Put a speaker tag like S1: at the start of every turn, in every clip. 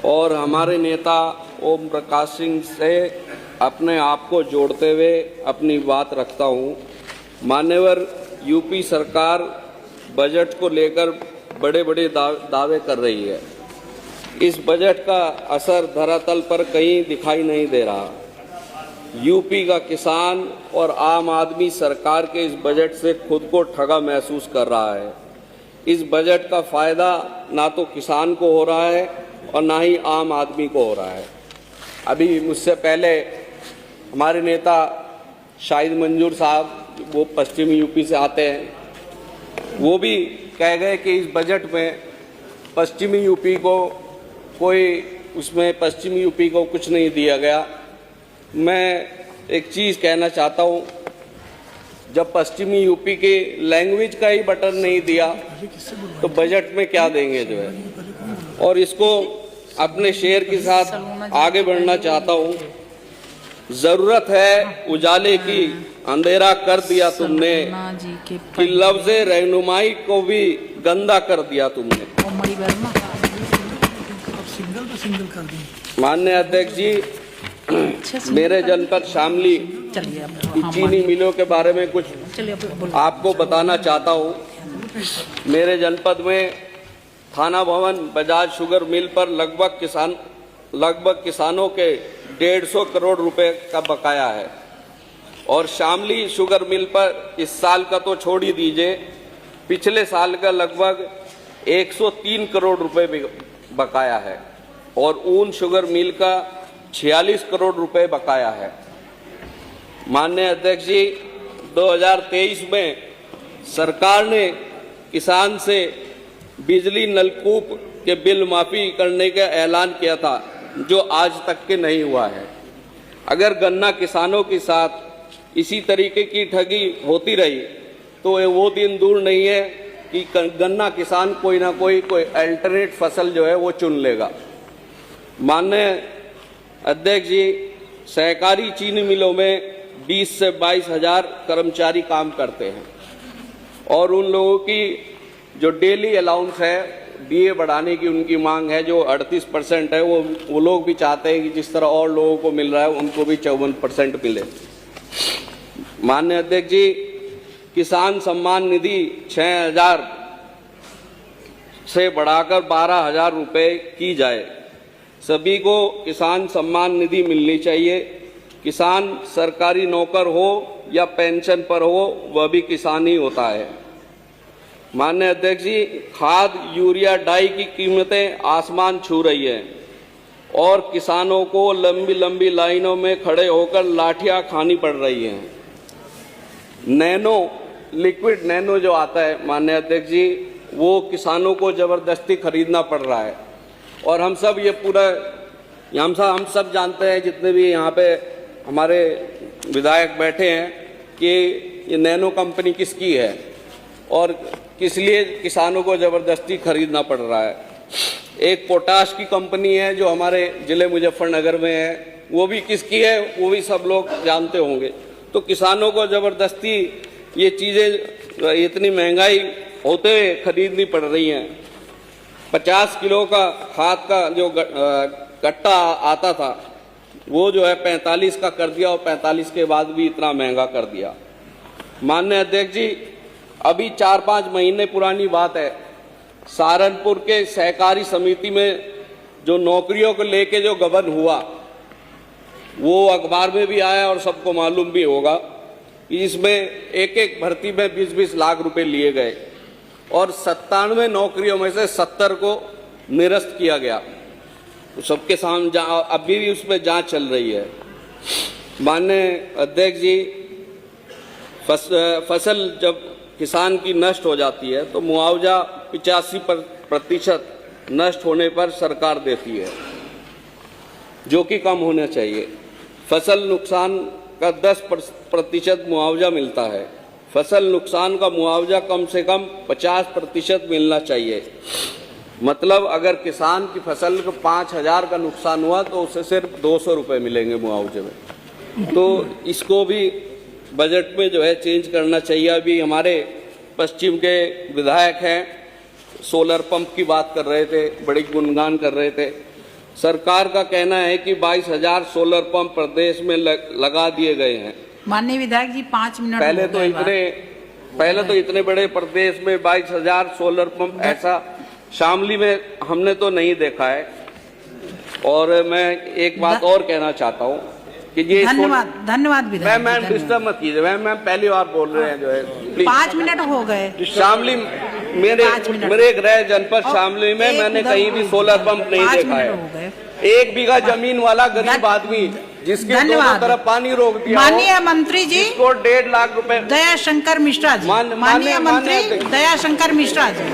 S1: और हमारे नेता ओम प्रकाश सिंह से अपने आप को जोड़ते हुए अपनी बात रखता हूँ। मान्यवर यूपी सरकार बजट को लेकर बड़े बड़े दावे कर रही है। इस बजट का असर धरातल पर कहीं दिखाई नहीं दे रहा। यूपी का किसान और आम आदमी सरकार के इस बजट से खुद को ठगा महसूस कर रहा है। इस बजट का फायदा ना तो किसान को हो रहा है और ना ही आम आदमी को हो रहा है। अभी मुझसे पहले हमारे नेता शाहिद मंजूर साहब, वो पश्चिमी यूपी से आते हैं, वो भी कह गए कि इस बजट में पश्चिमी यूपी को कुछ नहीं दिया गया। मैं एक चीज़ कहना चाहता हूँ, जब पश्चिमी यूपी के लैंग्वेज का ही बटन नहीं दिया तो बजट में क्या देंगे जो है। और इसको अपने शेर के साथ आगे बढ़ना चाहता हूँ। जरूरत है उजाले की, अंधेरा कर दिया तुमने, कि लफ्ज़े रहनुमाई को भी गंदा कर दिया तुमने। माननीय अध्यक्ष जी, मेरे जनपद शामली की चीनी मिलों के बारे में कुछ आपको बताना चाहता हूँ। मेरे जनपद में थाना भवन बजाज शुगर मिल पर लगभग किसानों के 150 करोड़ रुपए का बकाया है, और शामली शुगर मिल पर इस साल का तो छोड़ ही दीजिए, पिछले साल का लगभग 103 करोड़ रुपए बकाया है, और ऊन शुगर मिल का 46 करोड़ रुपए बकाया है। माननीय अध्यक्ष जी, 2023 में सरकार ने किसान से बिजली नलकूप के बिल माफ़ी करने का ऐलान किया था, जो आज तक के नहीं हुआ है। अगर गन्ना किसानों के साथ इसी तरीके की ठगी होती रही तो वो दिन दूर नहीं है कि गन्ना किसान कोई ना कोई अल्टरनेट फसल जो है वो चुन लेगा। माननीय अध्यक्ष जी, सहकारी चीनी मिलों में 20 से 22 हज़ार कर्मचारी काम करते हैं, और उन लोगों की जो डेली अलाउंस है डीए बढ़ाने की उनकी मांग है, जो 38% है, वो लोग भी चाहते हैं कि जिस तरह और लोगों को मिल रहा है उनको भी 54% मिले। माननीय अध्यक्ष जी, किसान सम्मान निधि 6,000 से बढ़ाकर 12,000 रुपये की जाए। सभी को किसान सम्मान निधि मिलनी चाहिए। किसान सरकारी नौकर हो या पेंशन पर हो, वह भी किसान ही होता है। माननीय अध्यक्ष जी, खाद, यूरिया, डाई की कीमतें आसमान छू रही हैं, और किसानों को लंबी लंबी लाइनों में खड़े होकर लाठियां खानी पड़ रही हैं। लिक्विड नैनो जो आता है माननीय अध्यक्ष जी, वो किसानों को जबरदस्ती खरीदना पड़ रहा है, और हम सब जानते हैं, जितने भी यहाँ पे हमारे विधायक बैठे हैं, कि ये नैनो कंपनी किसकी है और किस लिए किसानों को जबरदस्ती खरीदना पड़ रहा है। एक पोटाश की कंपनी है जो हमारे ज़िले मुजफ्फरनगर में है, वो भी किसकी है वो भी सब लोग जानते होंगे। तो किसानों को जबरदस्ती ये चीज़ें इतनी महंगाई होते हुए खरीदनी पड़ रही हैं। 50 किलो का खाद का जो कट्टा आता था वो जो है 45 का कर दिया, और 45 के बाद भी इतना महंगा कर दिया। माननीय अध्यक्ष जी, अभी 4-5 महीने पुरानी बात है, सहारनपुर के सहकारी समिति में जो नौकरियों को लेके जो गबन हुआ, वो अखबार में भी आया और सबको मालूम भी होगा कि इसमें एक भर्ती में 20-20 लाख रुपए लिए गए, और 97 नौकरियों में से 70 को निरस्त किया गया। तो सबके सामने अभी भी उसमें जांच चल रही है। माननीय अध्यक्ष जी, फसल जब किसान की नष्ट हो जाती है तो मुआवजा 85% नष्ट होने पर सरकार देती है, जो कि कम होना चाहिए। फसल नुकसान का 10% मुआवजा मिलता है। फसल नुकसान का मुआवजा कम से कम 50% मिलना चाहिए। मतलब अगर किसान की फसल को 5,000 का नुकसान हुआ तो उसे सिर्फ 200 रुपये मिलेंगे मुआवजे में। तो इसको भी बजट में जो है चेंज करना चाहिए। अभी हमारे पश्चिम के विधायक हैं, सोलर पंप की बात कर रहे थे, बड़ी गुणगान कर रहे थे, सरकार का कहना है कि 22,000 सोलर पंप प्रदेश में लगा दिए गए हैं।
S2: माननीय विधायक जी 5 मिनट
S1: पहले तो इतने बड़े प्रदेश में 22,000 सोलर पंप ऐसा शामली में हमने तो नहीं देखा है। और मैं एक बात और कहना चाहता हूँ कि ये
S2: धन्यवाद विधायक।
S1: मैम डिस्टर्ब मत कीजिए, मैम पहली बार बोल रहे हैं जो है।
S2: 5 मिनट हो गए।
S1: शामली मेरे गृह जनपद शामली में मैंने कहीं भी सोलर पंप नहीं देखा है। 1 बीघा जमीन वाला गरीब आदमी जिसके दोनों तरफ पानी रोक दिया।
S2: माननीय मंत्री जी
S1: को 1.5 लाख रुपए।
S2: दयाशंकर मिश्रा जी, माननीय मंत्री दयाशंकर मिश्रा जी,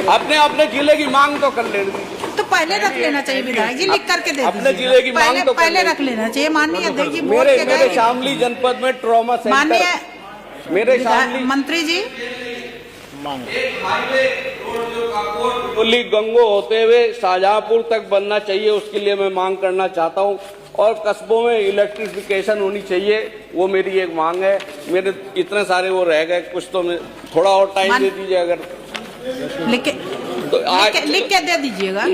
S1: अपने जिले की मांग तो कर लेनी।
S2: तो पहले रख लेना चाहिए विधायक जी, लिख करके दे
S1: अपने जिले की मांग तो
S2: पहले रख लेना चाहिए। माननीय अध्यक्ष जी
S1: मेरे शामली जनपद में ट्रॉमा सेंटर,
S2: माननीय
S1: मेरे शामली
S2: मंत्री जी
S1: गंगो होते हुए शाहजहांपुर तक बनना चाहिए, उसके लिए मैं मांग करना चाहता हूँ। और कस्बों में इलेक्ट्रिफिकेशन होनी चाहिए, वो मेरी एक मांग है। मेरे इतने सारे वो रह गए, कुछ तो मैं थोड़ा और टाइम दे दीजिए अगर
S2: लिख के दे दीजिएगा।